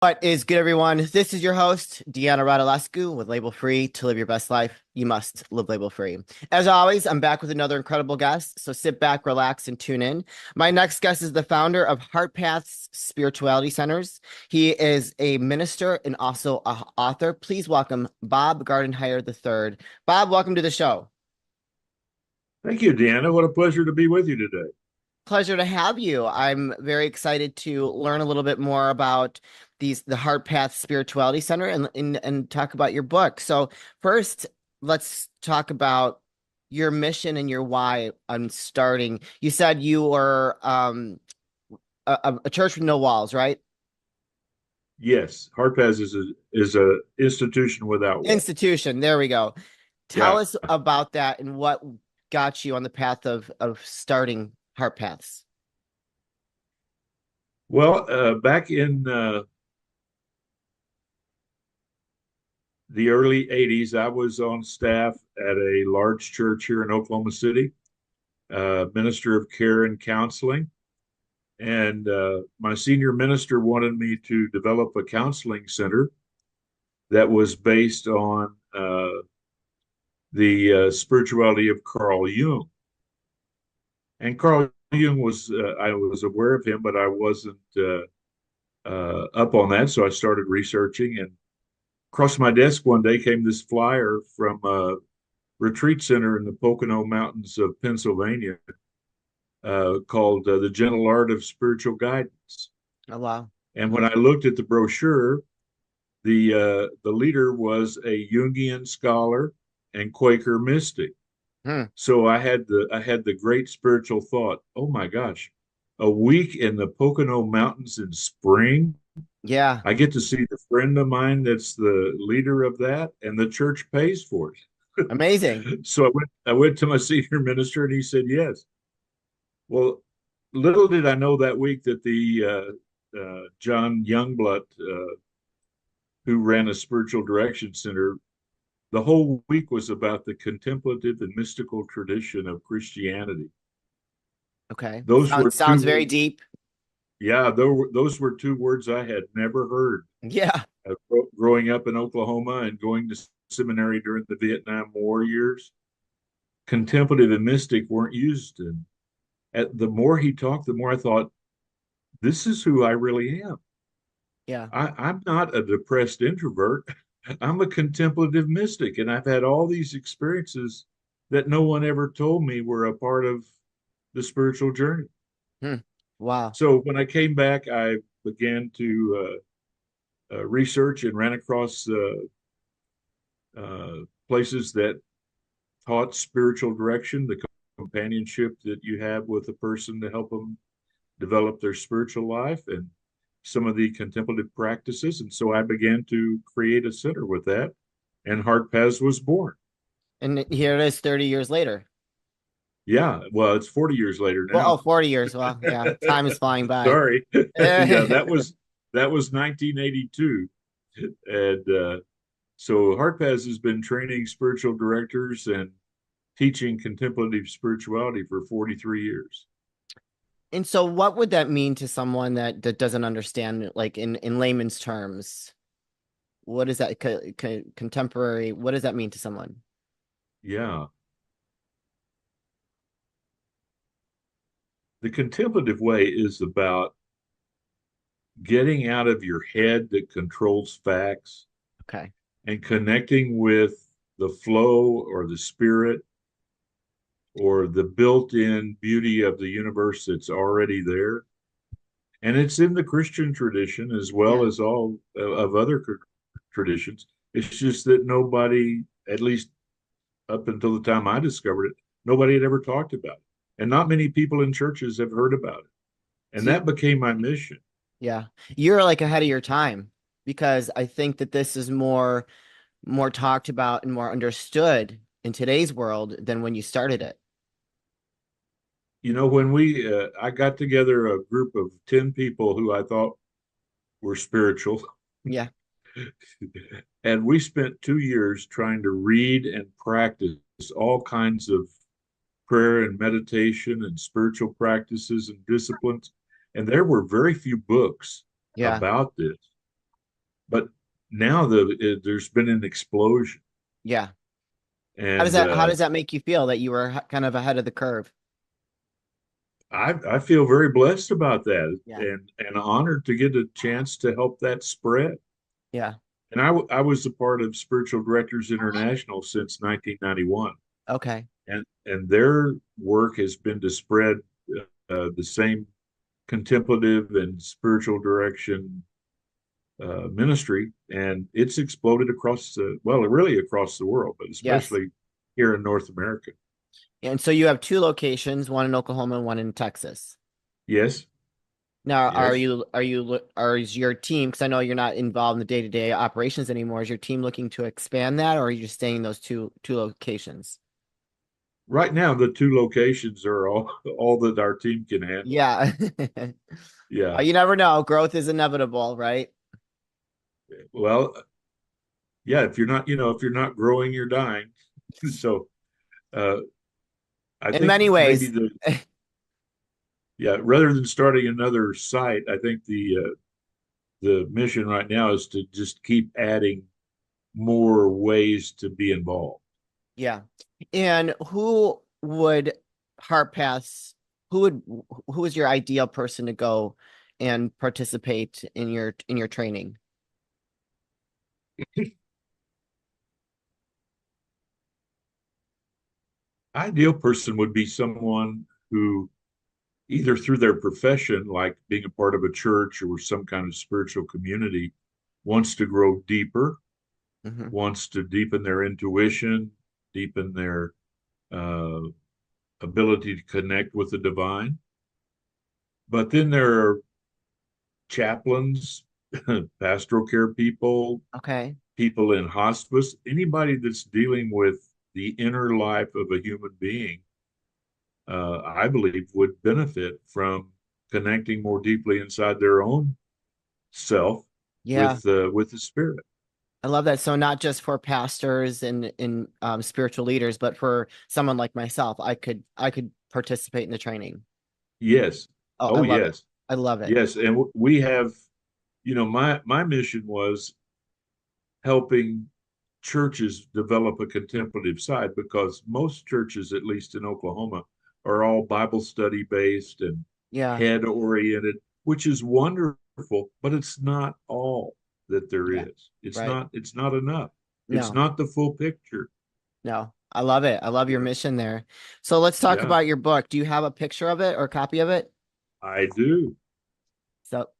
What is good, everyone? This is your host, Deanna Radulescu, with Label Free. To live your best life, you must live label free. As always, I'm back with another incredible guest, so sit back, relax, and tune in. My next guest is the founder of HeartPaths Spirituality Centers. He is a minister and also an author. Please welcome Bob Gardenhire III. Bob, welcome to the show. Thank you, Deanna. What a pleasure to be with you today. Pleasure to have you. I'm very excited to learn a little bit more about the HeartPath Spirituality Center and talk about your book. So first, let's talk about your mission and your why on starting. You said you were a church with no walls, right? Yes, HeartPaths is a institution without walls. Institution. There we go. Tell Yeah. us about that and what got you on the path of starting HeartPaths. Well, back in the early 80s, I was on staff at a large church here in Oklahoma City, minister of care and counseling. And my senior minister wanted me to develop a counseling center that was based on the spirituality of Carl Jung. And Carl Jung I was aware of him, but I wasn't up on that. So I started researching, and across my desk one day came this flyer from a retreat center in the Pocono Mountains of Pennsylvania called The Gentle Art of Spiritual Guidance. Oh, wow. And when I looked at the brochure, the leader was a Jungian scholar and Quaker mystic. Hmm. So I had the great spiritual thought, oh my gosh, a week in the Pocono Mountains in spring. Yeah. I get to see the friend of mine that's the leader of that, and the church pays for Amazing. it. So I went to my senior minister, and he said yes. Well, little did I know that week that the John Youngblood, who ran a spiritual direction center, the whole week was about the contemplative and mystical tradition of Christianity. Okay. Those were Sounds very two, deep. yeah, those were two words I had never heard. Yeah. Growing up in Oklahoma and going to seminary during the Vietnam War years, contemplative and mystic weren't used. And the more he talked, the more I thought, this is who I really am. Yeah. I'm not a depressed introvert. I'm a contemplative mystic, and I've had all these experiences that no one ever told me were a part of the spiritual journey. Hmm. Wow. So when I came back, I began to research and ran across places that taught spiritual direction, the companionship that you have with a person to help them develop their spiritual life, and some of the contemplative practices. And so I began to create a center with that, and HeartPaths was born. And here it is 30 years later. Yeah, well, it's 40 years later Well, oh, now. 40 years. Well, yeah, time is flying by. Sorry. Yeah, that was 1982. And so HeartPaths has been training spiritual directors and teaching contemplative spirituality for 43 years. And so what would that mean to someone that doesn't understand, like in layman's terms? What is that contemporary? What does that mean to someone? Yeah. The contemplative way is about getting out of your head that controls facts Okay. and connecting with the flow or the spirit or the built-in beauty of the universe that's already there. And it's in the Christian tradition as well Yeah. as all of other traditions. It's just that nobody, at least up until the time I discovered it, nobody had ever talked about it. And not many people in churches have heard about it. And So that became my mission. yeah, you're like ahead of your time because I think that this is more talked about and more understood in today's world than when you started it. When I got together a group of 10 people who I thought were spiritual, Yeah. and we spent 2 years trying to read and practice all kinds of prayer and meditation and spiritual practices and disciplines. And there were very few books Yeah. about this. but now there's been an explosion, Yeah. and How does that make you feel that you were kind of ahead of the curve? I feel very blessed about that, Yeah. and honored to get a chance to help that spread. Yeah. And I was a part of Spiritual Directors International since 1991, Okay. and their work has been to spread the same contemplative and spiritual direction ministry, and it's exploded across well, really across the world, but Yes. especially here in North America. And so you have two locations, one in Oklahoma and one in Texas. Yes, Now, yes. is your team, because I know you're not involved in the day-to-day operations anymore, is your team looking to expand that, or are you just staying in those two locations? Right now, the two locations are all that our team can handle. Yeah. Yeah. You never know. Growth is inevitable, right? Well, yeah. If you're not growing, you're dying. So uh, I In think many maybe ways. yeah, rather than starting another site, I think the mission right now is to just keep adding more ways to be involved. Yeah. And Heart Paths, who would who is your ideal person to go and participate in your training? Ideal person would be someone who, either through their profession, like being a part of a church or some kind of spiritual community, wants to grow deeper, Hmm. wants to deepen their intuition, deepen their uh, ability to connect with the divine. But then there are chaplains, pastoral care people, Okay. people in hospice, anybody that's dealing with the inner life of a human being, I believe would benefit from connecting more deeply inside their own self Yeah. with the spirit. I love that. So not just for pastors and spiritual leaders, but for someone like myself, I could participate in the training. Yes. Oh, I Oh, love it. yes. I love it. Yes. And we have, my mission was helping churches develop a contemplative side, because most churches, at least in Oklahoma, are all Bible study based and Yeah. head oriented, which is wonderful, but it's not all that there Yeah. is. Right. It's not enough. It's No. not the full picture. No. I love it. I love your Yeah. mission there. So let's talk Yeah, about your book. Do you have a picture of it or a copy of it? I do. So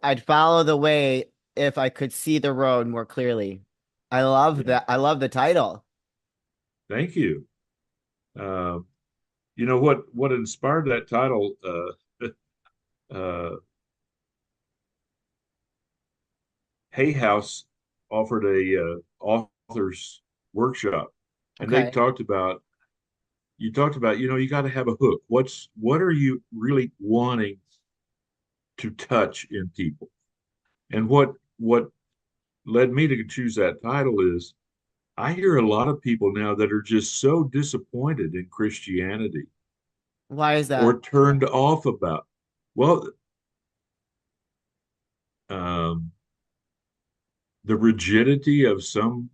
I'd follow the way if I could see the road more clearly. I love Yeah. that. I love the title. Thank you. Uh, what inspired that title? Uh, Hay House offered a authors workshop, and they Okay. talked about you talked about you got to have a hook. What are you really wanting to touch in people? And what led me to choose that title is I hear a lot of people now that are just so disappointed in Christianity Why is that? or turned off about. Well, um, the rigidity of some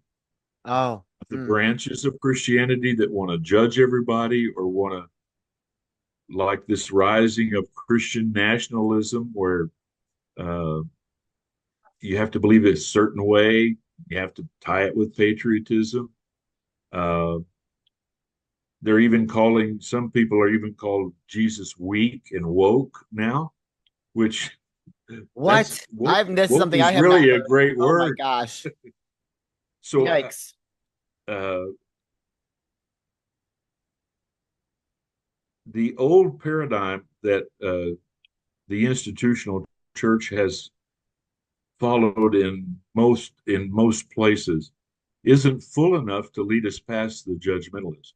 Oh. of the Mm. branches of Christianity that want to judge everybody, or want to, like, this rising of Christian nationalism where uh, you have to believe it a certain way, you have to tie it with patriotism. Uh, they're even calling, some people are even called Jesus weak and woke now, which that's What? woke. This is Woke something I is have not really a heard. great Oh my word. gosh. So Yikes. uh, the old paradigm that the institutional church has followed in most places isn't full enough to lead us past the judgmentalism.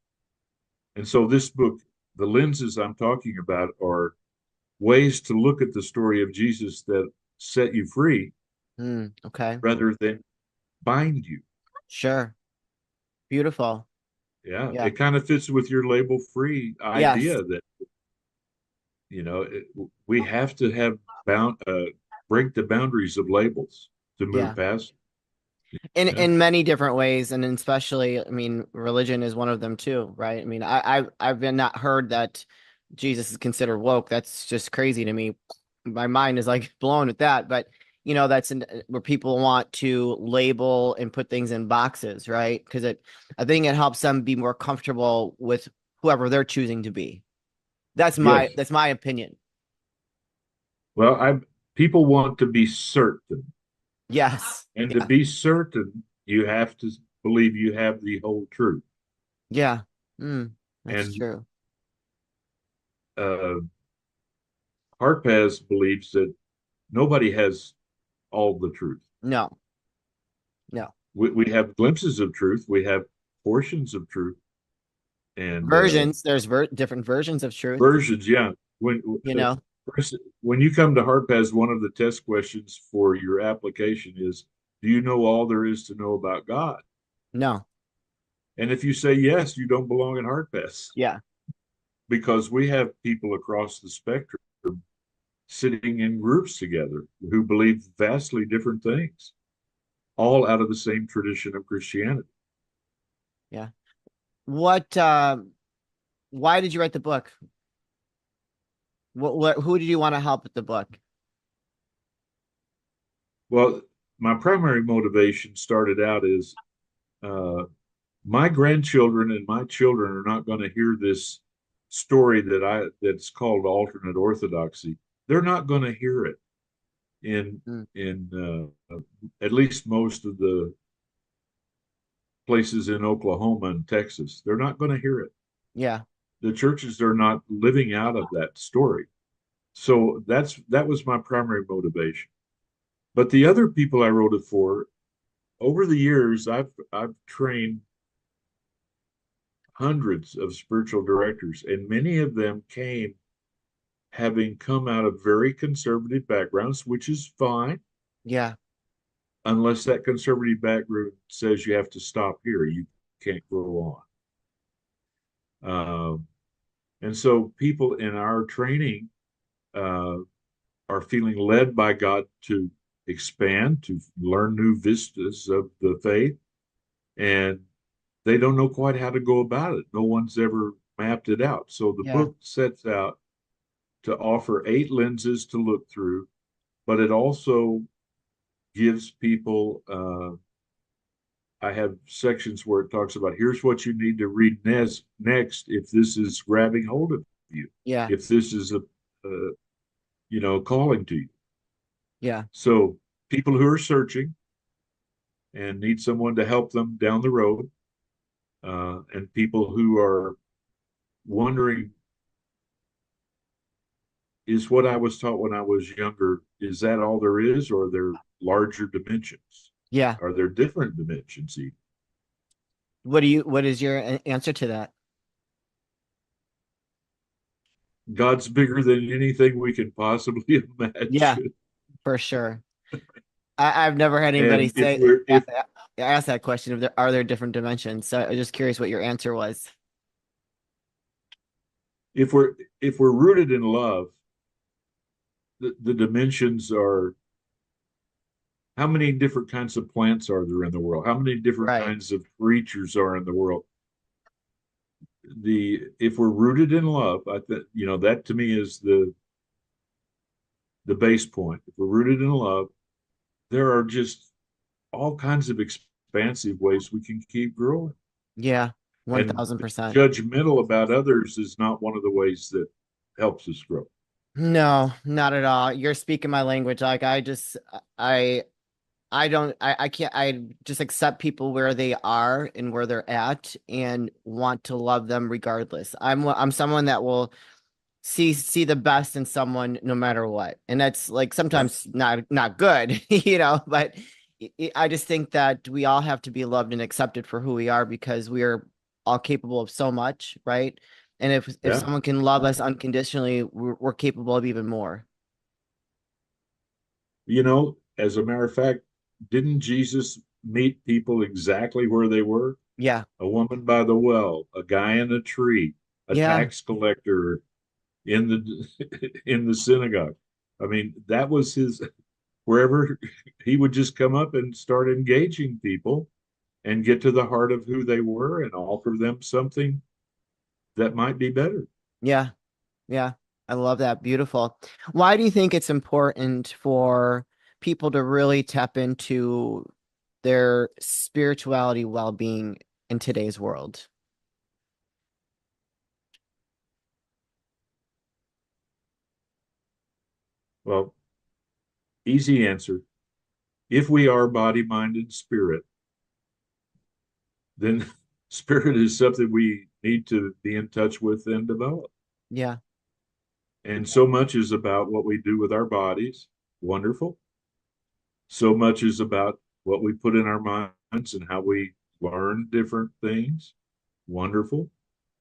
And so this book, the lenses I'm talking about, are ways to look at the story of Jesus that set you free Okay. rather than bind you. Sure. Beautiful. Yeah, Yeah. it kind of fits with your label free Yes. idea that it, we have to have break the boundaries of labels. to Yeah. move past. Yeah. In many different ways, and especially, I mean, religion is one of them too, right? I mean, I've been not heard that Jesus is considered woke. That's just crazy to me. My mind is like blown at that. But that's where people want to label and put things in boxes, right? Because I think it helps them be more comfortable with whoever they're choosing to be. Yes. That's my opinion. Well, I people want to be certain, Yes. and to Yeah. be certain, you have to believe you have the whole truth. Yeah. That's And true. uh, HeartPaths believes that nobody has all the truth. No. No. We have glimpses of truth. We have portions of truth and Versions. There's different versions of truth, versions. Yeah. When you know? when you come to HeartPaths, one of the test questions for your application is, do you know all there is to know about God? No. And if you say yes, you don't belong in HeartPaths, Yeah. because we have people across the spectrum sitting in groups together who believe vastly different things, all out of the same tradition of Christianity. Yeah. What why did you write the book? Who did you want to help with the book? Well, my primary motivation started out as uh, my grandchildren and my children are not going to hear this story that's called alternate orthodoxy. They're not going to hear it in Mm, at least most of the places in Oklahoma and Texas. They're not going to hear it. yeah. The churches are not living out of that story. So that was my primary motivation. But the other people I wrote it for, over the years, I've trained hundreds of spiritual directors, and many of them came having come out of very conservative backgrounds, which is fine, Yeah. unless that conservative background says you have to stop here, you can't go on. And so people in our training uh, are feeling led by God to expand, to learn new vistas of the faith, and they don't know quite how to go about it. No one's ever mapped it out. So the Yeah. book sets out to offer 8 lenses to look through, but it also gives people. I have sections where it talks about, here's what you need to read next if this is grabbing hold of you, Yeah. if this is calling to you. Yeah. So people who are searching and need someone to help them down the road, and people who are wondering, is what I was taught when I was younger, is that all there is, or are there larger dimensions? Yeah. Are there different dimensions even? What is your answer to that? God's bigger than anything we can possibly Yeah, imagine. for sure. I've never had anybody And if say we're ask that question if there are there different dimensions. So I'm just curious what your answer was. if we're if we're rooted in love, the dimensions are, how many different kinds of plants are there in the world? How many different Right. kinds of creatures are in the world? The If we're rooted in love, I think that to me is the base point. If we're rooted in love, there are just all kinds of expansive ways we can keep growing. Yeah. And 1000%. judgmental about others is not one of the ways that helps us grow. No, not at all. You're speaking my language. Like I don't I can't I just accept people where they are and where they're at and want to love them regardless. I'm someone that will see the best in someone no matter what. And that's like sometimes That's not good, but I just think that we all have to be loved and accepted for who we are because we are all capable of so much, right? And if yeah. someone can love us unconditionally, we're capable of even more. As a matter of fact, didn't Jesus meet people exactly where they were? Yeah. A woman by the well, a guy in a tree, a Yeah. tax collector in the in the synagogue. I mean, that was his. wherever he would just come up and start engaging people and get to the heart of who they were and offer them something that might be better. Yeah. Yeah. I love that. Beautiful. Why do you think it's important for people to really tap into their spirituality well-being in today's world? Well, easy answer. If we are body, mind, and spirit, then spirit is something we need to be in touch with and develop. Yeah. And so much is about what we do with our bodies. Wonderful. So much is about what we put in our minds and how we learn different things. Wonderful.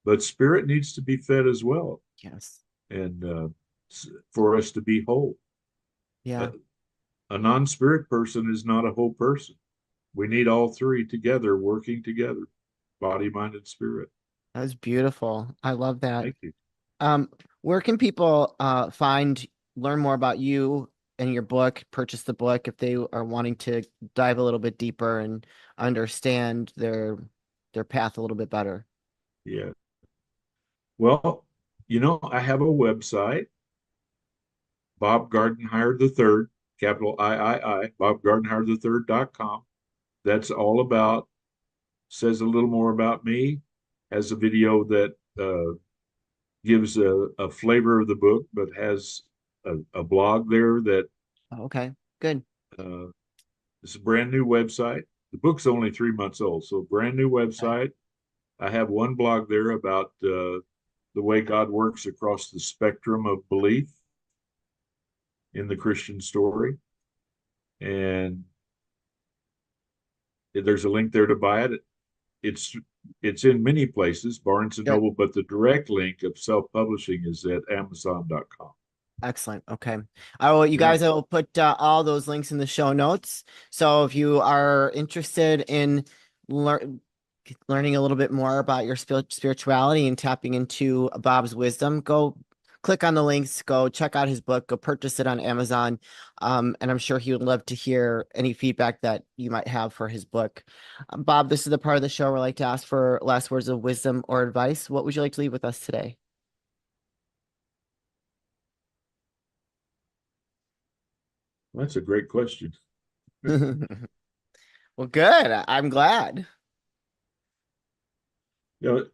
But spirit needs to be fed as well. Yes. And for us to be whole. A, Yeah. a non-spirit person is not a whole person. We need all three together, working together, body, mind, and spirit. That was beautiful. I love that. Thank you. Um, where can people learn more about you and your book, purchase the book if they are wanting to dive a little bit deeper and understand their path a little bit better? Yeah. Well, I have a website, Bob Gardenhire III, capital III, bobgardenhire3rd.com. That's all about, says a little more about me, has a video that gives a flavor of the book, but has a blog there that Oh, okay, good. uh, is a brand new website. The book's only 3 months old, so brand new Okay. website. I have one blog there about the way God works across the spectrum of belief in the Christian story. And there's a link there to buy it. It's it's in many places, Barnes and Good. Noble, but the direct link of self-publishing is at Amazon.com. Excellent. Okay. I will, you Yeah. guys, I will put all those links in the show notes. So if you are interested in lear learning a little bit more about your spirituality and tapping into Bob's wisdom, go click on the links, go check out his book, go purchase it on Amazon. And I'm sure he would love to hear any feedback that you might have for his book. Bob, this is the part of the show where I like to ask for last words of wisdom or advice. What would you like to leave with us today? That's a great question. Well, good. I'm glad. You know,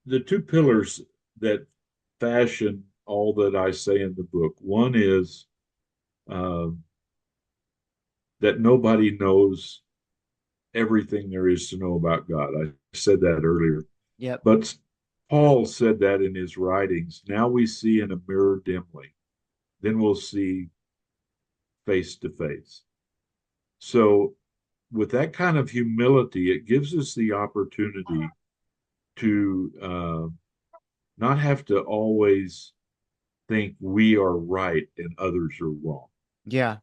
the two pillars that fashion all that I say in the book. One is um, that nobody knows everything there is to know about God. I said that earlier. Yep. But Paul said that in his writings. Now we see in a mirror dimly, then we'll see face to face. So, with that kind of humility, it gives us the opportunity to not have to always think we are right and others are wrong. Yeah.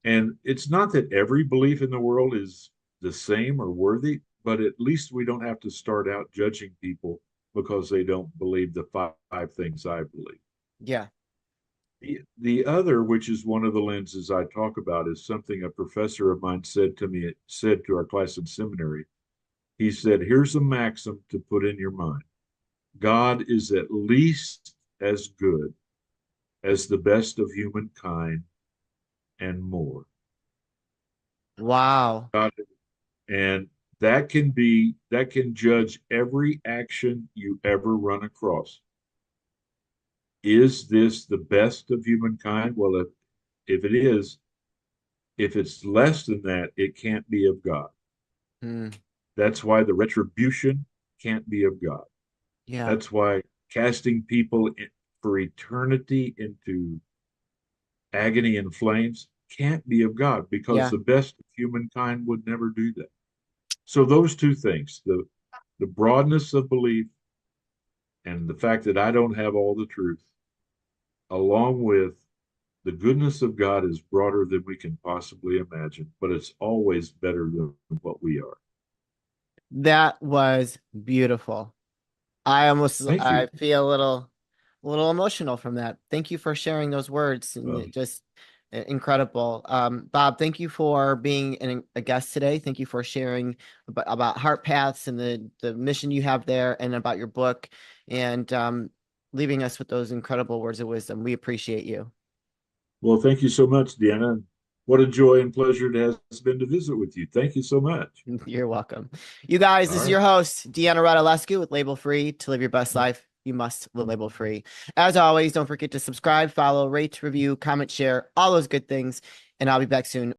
And it's not that every belief in the world is the same or worthy, but at least we don't have to start out judging people because they don't believe the five things I believe. Yeah. The other, which is one of the lenses I talk about, is something a professor of mine said to our class in seminary. He said, here's a maxim to put in your mind. God is at least as good as the best of humankind and more. Wow. God, and that can judge every action you ever run across. Is this the best of humankind? Well, if it is, if it's less than that, it can't be of God. Hmm. That's why the retribution can't be of God. Yeah. That's why casting people for eternity into agony and flames can't be of God because Yeah. the best of humankind would never do that. So those two things, the broadness of belief and the fact that I don't have all the truth, along with the goodness of God is broader than we can possibly imagine, but it's always better than what we are. That was beautiful. Thank I you. feel a little emotional from that. Thank you for sharing those words and Well, it just Incredible. Bob, thank you for being a guest today. Thank you for sharing about Heart Paths and the mission you have there and about your book and leaving us with those incredible words of wisdom. We appreciate you. Well, thank you so much, Deanna. What a joy and pleasure it has been to visit with you. Thank you so much. You're welcome. You guys, All this is right. your host, Deanna Radulescu with Label Free. To live your best life, you must live label free. As always, don't forget to subscribe, follow, rate, review, comment, share, all those good things. And I'll be back soon